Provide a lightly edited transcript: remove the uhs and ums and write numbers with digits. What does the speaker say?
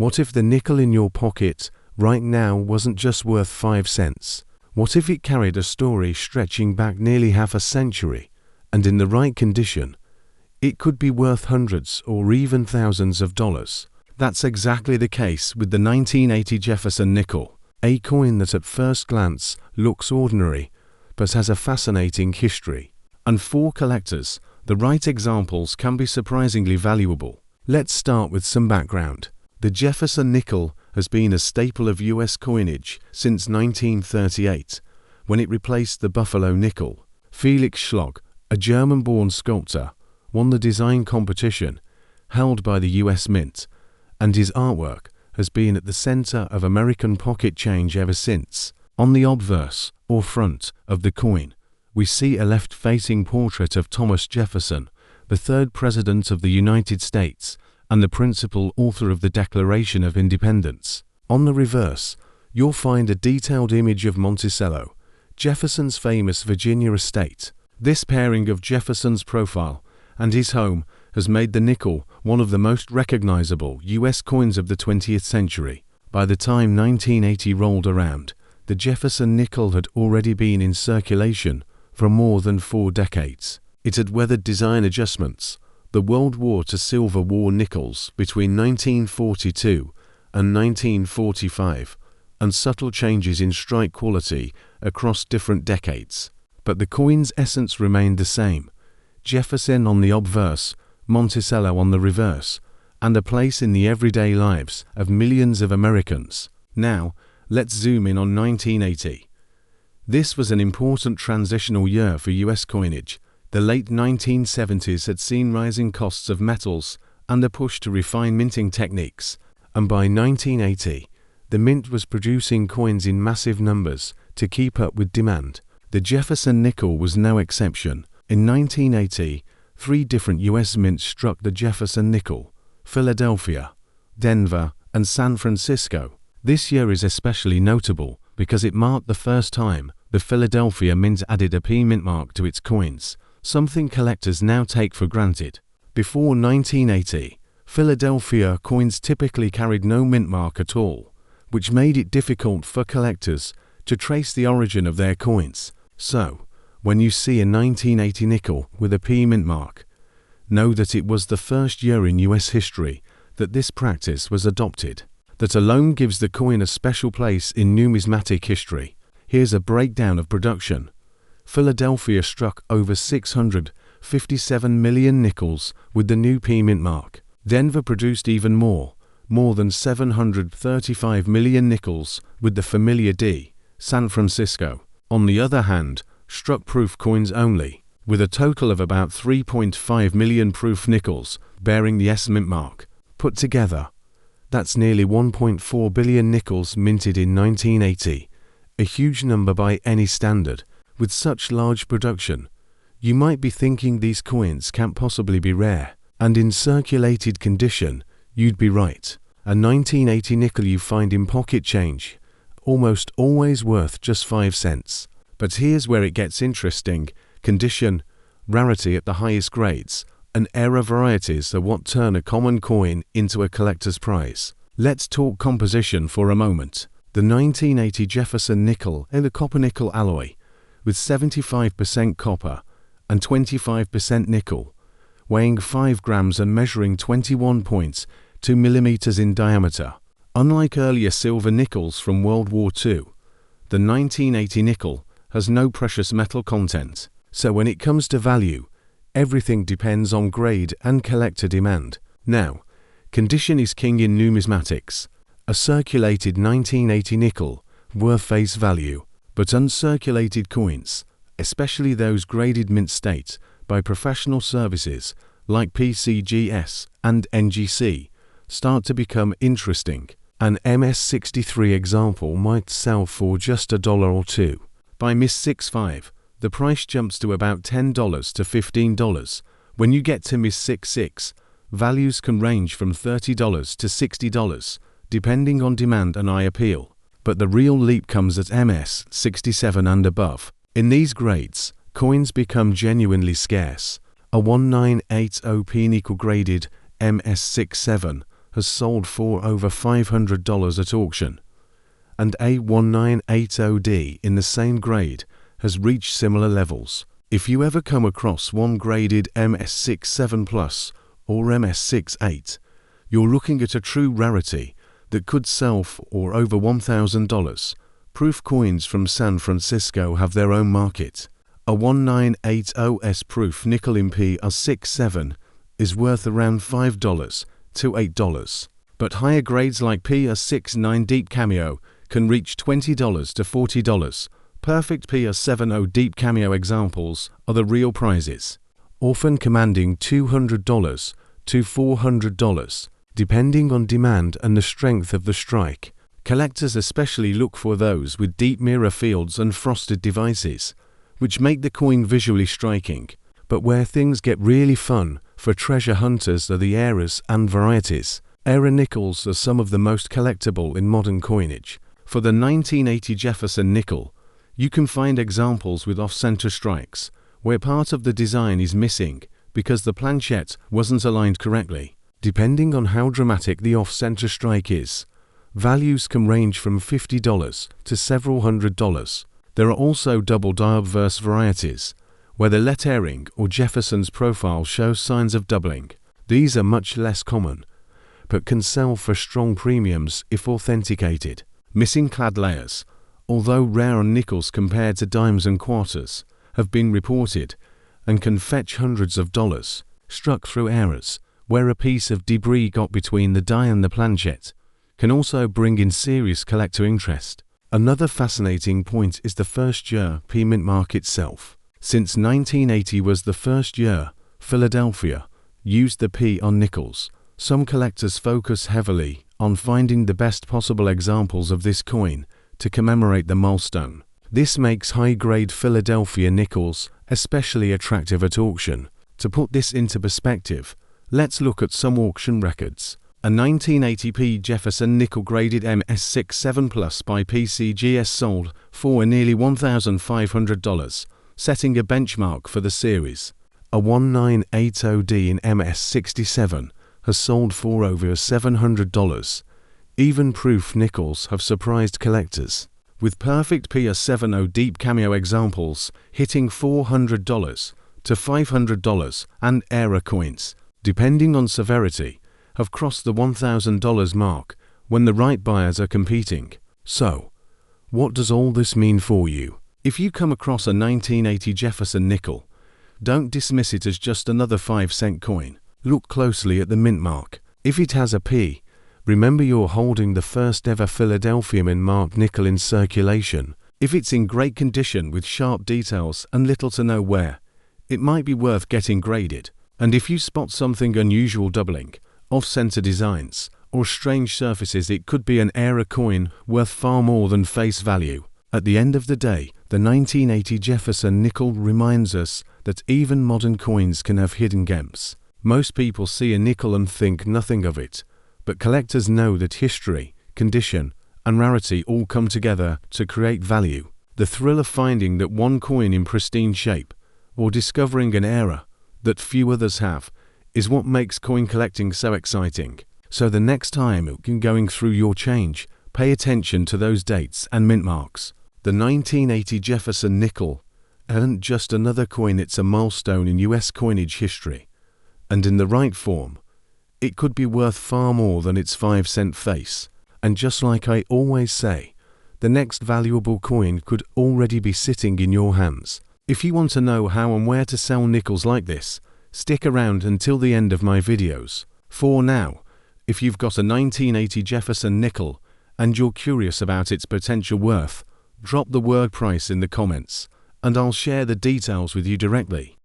What if the nickel in your pocket right now wasn't just worth 5 cents? What if it carried a story stretching back nearly half a century, and in the right condition, it could be worth hundreds or even thousands of dollars? That's exactly the case with the 1980 Jefferson nickel, a coin that at first glance looks ordinary, but has a fascinating history. And for collectors, the right examples can be surprisingly valuable. Let's start with some background. The Jefferson nickel has been a staple of U.S. coinage since 1938, when it replaced the Buffalo nickel. Felix Schlock, a German-born sculptor, won the design competition held by the U.S. Mint, and his artwork has been at the center of American pocket change ever since. On the obverse, or front, of the coin, we see a left-facing portrait of Thomas Jefferson, the third President of the United States, and the principal author of the Declaration of Independence. On the reverse, you'll find a detailed image of Monticello, Jefferson's famous Virginia estate. This pairing of Jefferson's profile and his home has made the nickel one of the most recognizable U.S. coins of the 20th century. By the time 1980 rolled around, the Jefferson nickel had already been in circulation for more than 4 decades. It had weathered design adjustments, the World War to Silver War nickels between 1942 and 1945, and subtle changes in strike quality across different decades. But the coin's essence remained the same: Jefferson on the obverse, Monticello on the reverse, and a place in the everyday lives of millions of Americans. Now, let's zoom in on 1980. This was an important transitional year for U.S. coinage. The late 1970s had seen rising costs of metals and a push to refine minting techniques, and by 1980, the mint was producing coins in massive numbers to keep up with demand. The Jefferson nickel was no exception. In 1980, 3 different U.S. mints struck the Jefferson nickel: Philadelphia, Denver, and San Francisco. This year is especially notable because it marked the first time the Philadelphia mint added a P mint mark to its coins, something collectors now take for granted. Before 1980, Philadelphia coins typically carried no mint mark at all, which made it difficult for collectors to trace the origin of their coins. So, when you see a 1980 nickel with a P mint mark, know that it was the first year in U.S. history that this practice was adopted. That alone gives the coin a special place in numismatic history. Here's a breakdown of production. Philadelphia struck over 657 million nickels with the new P mint mark. Denver produced even more than 735 million nickels with the familiar D. San Francisco, on the other hand, struck proof coins only, with a total of about 3.5 million proof nickels bearing the S mint mark. Put together, that's nearly 1.4 billion nickels minted in 1980, a huge number by any standard. With such large production, you might be thinking these coins can't possibly be rare, and in circulated condition, you'd be right. A 1980 nickel you find in pocket change, almost always worth just 5 cents. But here's where it gets interesting. Condition, rarity at the highest grades, and era varieties are what turn a common coin into a collector's prize. Let's talk composition for a moment. The 1980 Jefferson nickel in a copper-nickel alloy, with 75% copper and 25% nickel, weighing 5 grams and measuring 21.2 millimeters in diameter. Unlike earlier silver nickels from World War II, the 1980 nickel has no precious metal content. So when it comes to value, everything depends on grade and collector demand. Now, condition is king in numismatics. A circulated 1980 nickel worth face value, but uncirculated coins, especially those graded mint state by professional services like PCGS and NGC, start to become interesting. An MS-63 example might sell for just $1 or $2. By MS-65, the price jumps to about $10 to $15. When you get to MS-66, values can range from $30 to $60, depending on demand and eye appeal. But the real leap comes at MS-67 and above. In these grades, coins become genuinely scarce. A 1980 P nickel graded MS-67 has sold for over $500 at auction, and a 1980D in the same grade has reached similar levels. If you ever come across one graded MS67 Plus or MS68, you're looking at a true rarity that could sell for over $1,000. Proof coins from San Francisco have their own market. A 1980S proof nickel in PR67 is worth around $5 to $8, but higher grades like PR69 Deep Cameo can reach $20 to $40. Perfect PR70 Deep Cameo examples are the real prizes, often commanding $200 to $400, depending on demand and the strength of the strike. Collectors especially look for those with deep mirror fields and frosted devices, which make the coin visually striking. But where things get really fun for treasure hunters are the eras and varieties. Era nickels are some of the most collectible in modern coinage. For the 1980 Jefferson nickel, you can find examples with off-center strikes, where part of the design is missing because the planchette wasn't aligned correctly. Depending on how dramatic the off-center strike is, values can range from $50 to several $100s. There are also double die-obverse varieties, where the lettering or Jefferson's profile shows signs of doubling. These are much less common, but can sell for strong premiums if authenticated. Missing clad layers, although rare on nickels compared to dimes and quarters, have been reported and can fetch hundreds of dollars. Struck through errors, where a piece of debris got between the die and the planchette, can also bring in serious collector interest. Another fascinating point is the first year P mint mark itself. Since 1980 was the first year Philadelphia used the P on nickels, some collectors focus heavily on finding the best possible examples of this coin to commemorate the milestone. This makes high-grade Philadelphia nickels especially attractive at auction. To put this into perspective, let's look at some auction records. A 1980p Jefferson nickel-graded MS67 Plus by PCGS sold for nearly $1,500, setting a benchmark for the series. A 1980D in MS67 has sold for over $700. Even proof nickels have surprised collectors, with perfect PR70 Deep Cameo examples hitting $400 to $500, and era coins, depending on severity, have crossed the $1,000 mark when the right buyers are competing. So, what does all this mean for you? If you come across a 1980 Jefferson nickel, don't dismiss it as just another 5-cent coin. Look closely at the mint mark. If it has a P, remember you're holding the first ever Philadelphia mint marked nickel in circulation. If it's in great condition with sharp details and little to no wear, it might be worth getting graded. And if you spot something unusual doubling, off-center designs, or strange surfaces, it could be an era coin worth far more than face value. At the end of the day, the 1980 Jefferson nickel reminds us that even modern coins can have hidden gems. Most people see a nickel and think nothing of it, but collectors know that history, condition, and rarity all come together to create value. The thrill of finding that one coin in pristine shape, or discovering an era that few others have, is what makes coin collecting so exciting. So the next time you're going through your change, pay attention to those dates and mint marks. The 1980 Jefferson nickel isn't just another coin, it's a milestone in US coinage history. And in the right form, it could be worth far more than its 5-cent face. And just like I always say, the next valuable coin could already be sitting in your hands. If you want to know how and where to sell nickels like this, stick around until the end of my videos. For now, if you've got a 1980 Jefferson nickel and you're curious about its potential worth, drop the word price in the comments, and I'll share the details with you directly.